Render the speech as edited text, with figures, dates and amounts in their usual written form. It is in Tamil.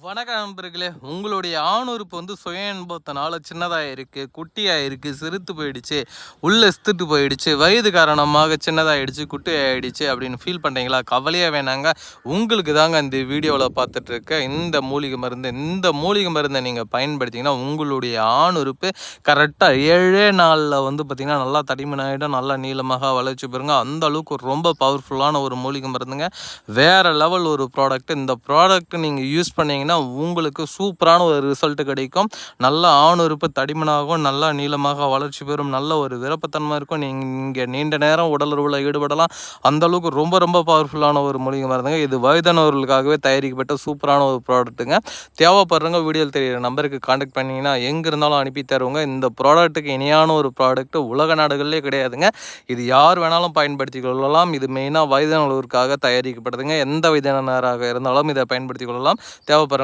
வணக்கம் நண்பர்களே. உங்களுடைய ஆணுறுப்பு சுய இன்பத்தினால சின்னதாக இருக்குது, குட்டியாக இருக்குது, சிறுத்து போயிடுச்சு, உள்ளே இஸ்துட்டு போயிடுச்சு, வயது காரணமாக சின்னதாகிடுச்சு, குட்டி ஆகிடுச்சு அப்படின்னு ஃபீல் பண்ணுறீங்களா? கவலையாக வேணாங்க. உங்களுக்கு தாங்க இந்த வீடியோவில் பார்த்துட்ருக்க இந்த மூலிகை மருந்தை நீங்கள் பயன்படுத்திங்கன்னா உங்களுடைய ஆணுறுப்பு கரெக்டாக 7 நாளில் பார்த்திங்கன்னா நல்லா தடிமனாகிடும், நல்லா நீளமாக வளர்ச்சி பெறுங்க. அந்த அளவுக்கு ரொம்ப பவர்ஃபுல்லான ஒரு மூலிகை மருந்துங்க. வேறு லெவல் ஒரு ப்ராடக்ட். இந்த ப்ராடக்ட் நீங்கள் யூஸ் பண்ணி உங்களுக்கு சூப்பரான ஒரு ரிசல்ட் கிடைக்கும். நல்ல ஆணுறுப்பு தடிமனாகவும் நல்லா நீளமாக வளர்ச்சி பெறும், நல்ல ஒரு விருப்பத்தன்மை இருக்கும். நீங்கள் நீண்ட நேரம் உடலுறவில் ஈடுபடலாம். அந்த அளவுக்கு ரொம்ப ரொம்ப பவர்ஃபுல்லான ஒரு மூலிகை மருந்துங்க. இது வயதானவர்களுக்காகவே தயாரிக்கப்பட்ட சூப்பரான ஒரு ப்ராடக்ட்டுங்க. தேவைப்படுறவங்க வீடியோவில் தெரியுற நம்பருக்கு கான்டாக்ட் பண்ணிங்கன்னா எங்கே இருந்தாலும் அனுப்பி தருவோங்க. இந்த ப்ராடக்ட்டுக்கு இணையான ஒரு ப்ராடக்ட் உலக நாடுகளிலே கிடையாதுங்க. இது யார் வேணாலும் பயன்படுத்தி கொள்ளலாம். இது மெயினாக வயதானவர்களுக்காக தயாரிக்கப்படுதுங்க. எந்த வயதானவராக இருந்தாலும் இதை பயன்படுத்தி கொள்ளலாம். தேவைப்படுற